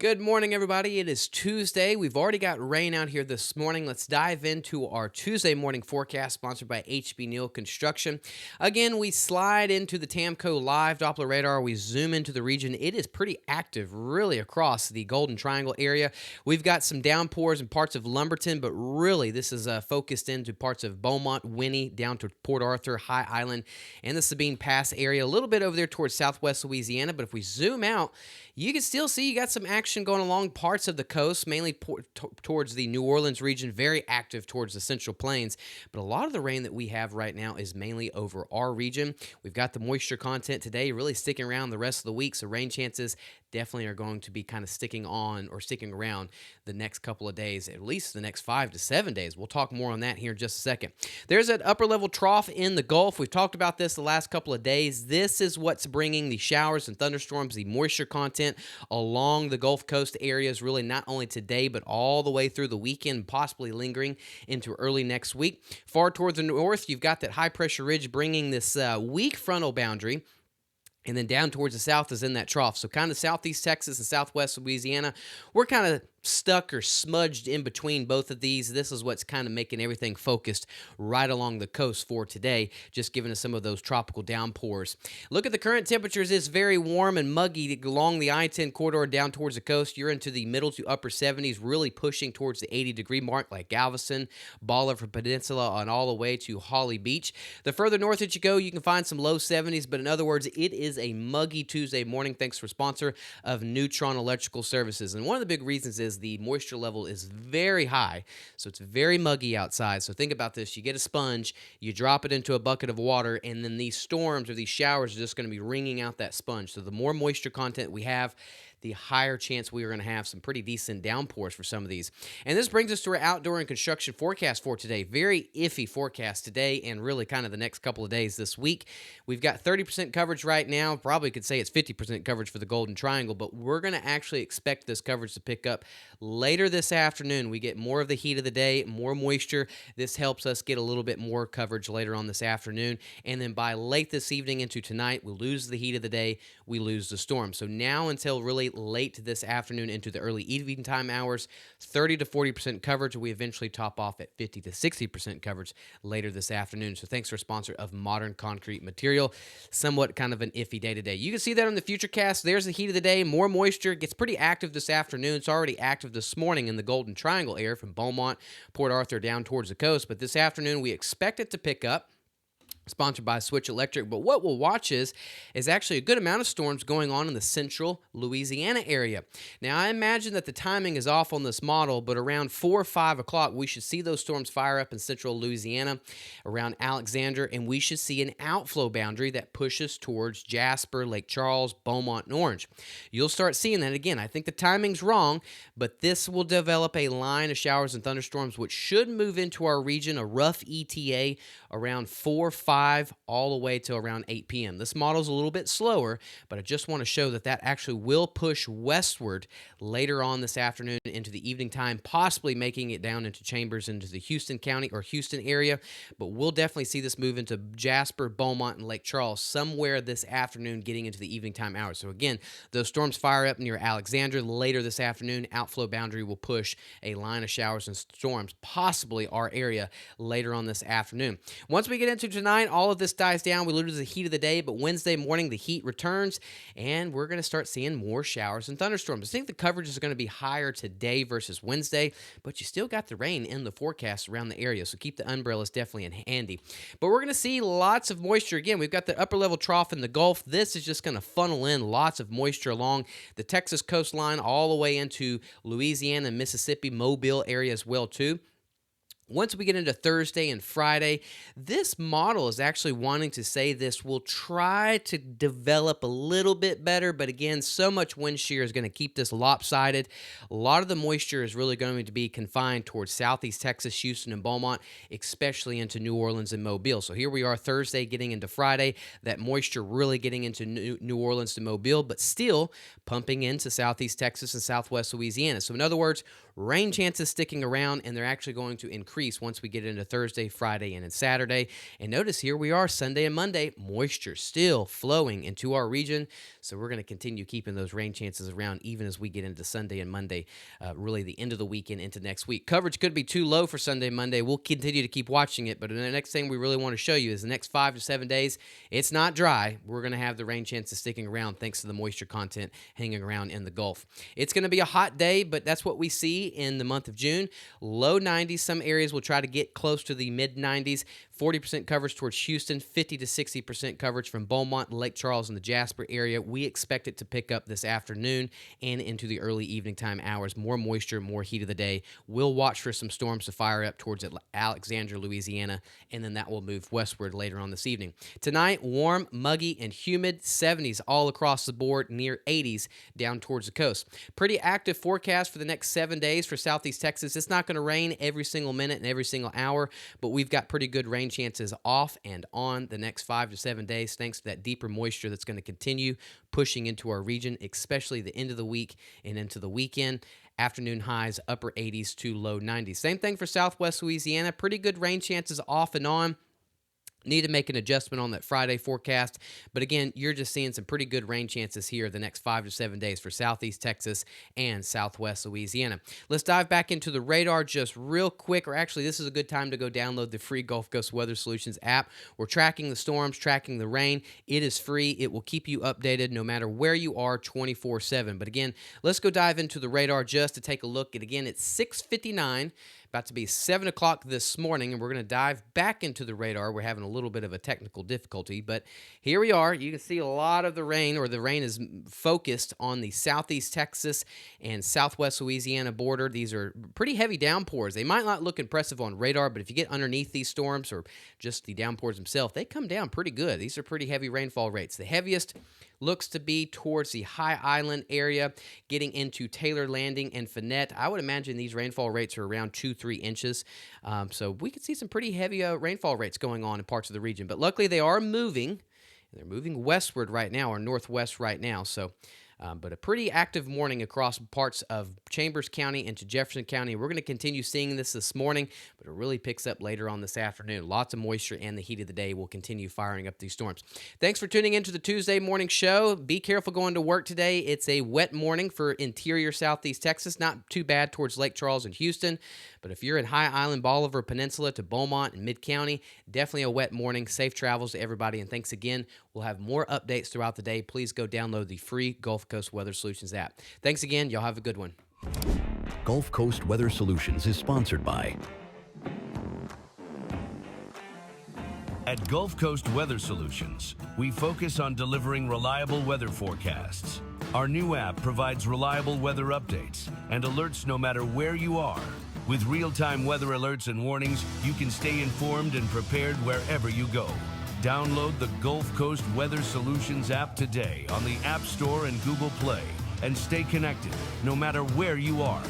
Good morning, everybody. It is Tuesday. We've already got rain out here this morning. Let's dive into our Tuesday morning forecast sponsored by HB Neal Construction. Again, we slide into the Tamco Live Doppler radar. We zoom into the region. It is pretty active, really, across the Golden Triangle area. We've got some downpours in parts of Lumberton, but really, this is focused into parts of Beaumont, Winnie, down to Port Arthur, High Island, and the Sabine Pass area. A little bit over there towards southwest Louisiana, but if we zoom out, you can still see you got some action going along parts of the coast, mainly towards the New Orleans region, very active towards the Central Plains. But a lot of the rain that we have right now is mainly over our region. We've got the moisture content today really sticking around the rest of the week, so rain chances definitely are going to be kind of sticking around the next couple of days, at least the next 5 to 7 days. We'll talk more on that here in just a second. There's that upper level trough in the Gulf. We've talked about this the last couple of days. This is what's bringing the showers and thunderstorms, the moisture content along the Gulf Coast areas, really not only today, but all the way through the weekend, possibly lingering into early next week. Far towards the north, you've got that high pressure ridge bringing this weak frontal boundary. And then down towards the south is in that trough. So kind of southeast Texas and southwest Louisiana, we're kind of stuck or smudged in between both of these. This is what's kind of making everything focused right along the coast for today, just giving us some of those tropical downpours. Look at the current temperatures. It's very warm and muggy along the I-10 corridor down towards the coast. You're into the middle to upper 70s, really pushing towards the 80-degree mark like Galveston, Bolivar Peninsula, and all the way to Holly Beach. The further north that you go, you can find some low 70s, but in other words, it is a muggy Tuesday morning thanks to a sponsor of Neutron Electrical Services. And one of the big reasons is the moisture level is very high, so it's very muggy outside. So think about this. You get a sponge, you drop it into a bucket of water, and then these storms or these showers are just going to be wringing out that sponge. So the more moisture content we have, the higher chance we are going to have some pretty decent downpours for some of these. And this brings us to our outdoor and construction forecast for today. Very iffy forecast today and really kind of the next couple of days this week. We've got 30% coverage right now. Probably could say it's 50% coverage for the Golden Triangle, but we're going to actually expect this coverage to pick up later this afternoon. We get more of the heat of the day, more moisture. This helps us get a little bit more coverage later on this afternoon. And then by late this evening into tonight, we lose the heat of the day, we lose the storm. So now until really late this afternoon into the early evening time hours, 30 to 40% coverage. We eventually top off at 50 to 60% coverage later this afternoon. So thanks to our sponsor of Modern Concrete Material. Somewhat kind of an iffy day today. You can see that on the Futurecast. There's the heat of the day, more moisture. It gets pretty active this afternoon. It's already active this morning in the Golden Triangle area from Beaumont, Port Arthur down towards the coast. But this afternoon, we expect it to pick up. Sponsored by Switch Electric. But what we'll watch is actually a good amount of storms going on in the central Louisiana area. Now, I imagine that the timing is off on this model, but around 4 or 5 o'clock, we should see those storms fire up in central Louisiana around Alexander, and we should see an outflow boundary that pushes towards Jasper, Lake Charles, Beaumont, and Orange. You'll start seeing that again. I think the timing's wrong, but this will develop a line of showers and thunderstorms, which should move into our region, a rough ETA around 4, 5, all the way to around 8 p.m. This model's a little bit slower, but I just want to show that actually will push westward later on this afternoon into the evening time, possibly making it down into Chambers, into the Houston County or Houston area. But we'll definitely see this move into Jasper, Beaumont, and Lake Charles somewhere this afternoon, getting into the evening time hours. So again, those storms fire up near Alexander later this afternoon. Outflow boundary will push a line of showers and storms, possibly our area later on this afternoon. Once we get into tonight, all of this dies down. We lose the heat of the day, but Wednesday morning, the heat returns, and we're going to start seeing more showers and thunderstorms. I think the coverage is going to be higher today versus Wednesday, but you still got the rain in the forecast around the area, so keep the umbrellas definitely in handy. But we're going to see lots of moisture. Again, we've got the upper level trough in the Gulf. This is just going to funnel in lots of moisture along the Texas coastline all the way into Louisiana and Mississippi, Mobile area as well, too. Once we get into Thursday and Friday, this model is actually wanting to say this will try to develop a little bit better, but again, so much wind shear is going to keep this lopsided. A lot of the moisture is really going to be confined towards southeast Texas, Houston, and Beaumont, especially into New Orleans and Mobile. So here we are Thursday getting into Friday, that moisture really getting into New Orleans to Mobile, but still pumping into southeast Texas and southwest Louisiana. So in other words, rain chances sticking around, and they're actually going to increase increase once we get into Thursday, Friday, and then Saturday. And notice here we are Sunday and Monday, moisture still flowing into our region. So we're going to continue keeping those rain chances around even as we get into Sunday and Monday, really the end of the weekend into next week. Coverage could be too low for Sunday, Monday. We'll continue to keep watching it. But the next thing we really want to show you is the next 5 to 7 days, it's not dry. We're going to have the rain chances sticking around thanks to the moisture content hanging around in the Gulf. It's going to be a hot day, but that's what we see in the month of June. Low 90s. Some areas will try to get close to the mid 90s. 40% coverage towards Houston, 50 to 60% coverage from Beaumont, Lake Charles, and the Jasper area. We expect it to pick up this afternoon and into the early evening time hours. More moisture, more heat of the day. We'll watch for some storms to fire up towards Alexandria, Louisiana, and then that will move westward later on this evening. Tonight, warm, muggy, and humid. 70s all across the board, near 80s down towards the coast. Pretty active forecast for the next 7 days for southeast Texas. It's not going to rain every single minute and every single hour, but we've got pretty good rain chances off and on the next 5 to 7 days thanks to that deeper moisture that's going to continue pushing into our region, especially the end of the week and into the weekend. Afternoon highs upper 80s to low 90s. Same thing for southwest Louisiana. Pretty good rain chances off and on. Need to make an adjustment on that Friday forecast. But again, you're just seeing some pretty good rain chances here the next 5 to 7 days for southeast Texas and southwest Louisiana. Let's dive back into the radar just real quick, or actually this is a good time to go download the free Gulf Coast Weather Solutions app. We're tracking the storms, tracking the rain. It is free. It will keep you updated no matter where you are 24/7. But again, let's go dive into the radar just to take a look. And again, it's 6:59. About to be 7 o'clock this morning, and we're going to dive back into the radar. We're having a little bit of a technical difficulty, but here we are. You can see a lot of the rain, or the rain is focused on the southeast Texas and southwest Louisiana border. These are pretty heavy downpours. They might not look impressive on radar, but if you get underneath these storms or just the downpours themselves, they come down pretty good. These are pretty heavy rainfall rates. The heaviest looks to be towards the High Island area, getting into Taylor Landing and Finette. I would imagine these rainfall rates are around 2-3 inches. So we could see some pretty heavy rainfall rates going on in parts of the region. But luckily they are moving. They're moving westward right now, or northwest right now. So but a pretty active morning across parts of Chambers County into Jefferson County. We're going to continue seeing this morning, but it really picks up later on this afternoon. Lots of moisture, and the heat of the day will continue firing up these storms. Thanks for tuning into the Tuesday morning show. Be careful going to work today. It's a wet morning for interior southeast Texas. Not too bad towards Lake Charles and Houston, but if you're in High Island, Bolivar Peninsula to Beaumont and Mid-County, definitely a wet morning. Safe travels to everybody, and thanks again. We'll have more updates throughout the day. Please go download the free Gulf Coast Weather Solutions app. Thanks again. Y'all have a good one. Gulf Coast Weather Solutions is sponsored by. At Gulf Coast Weather Solutions, we focus on delivering reliable weather forecasts. Our new app provides reliable weather updates and alerts no matter where you are. With real-time weather alerts and warnings, you can stay informed and prepared wherever you go. Download the Gulf Coast Weather Solutions app today on the App Store and Google Play, and stay connected no matter where you are.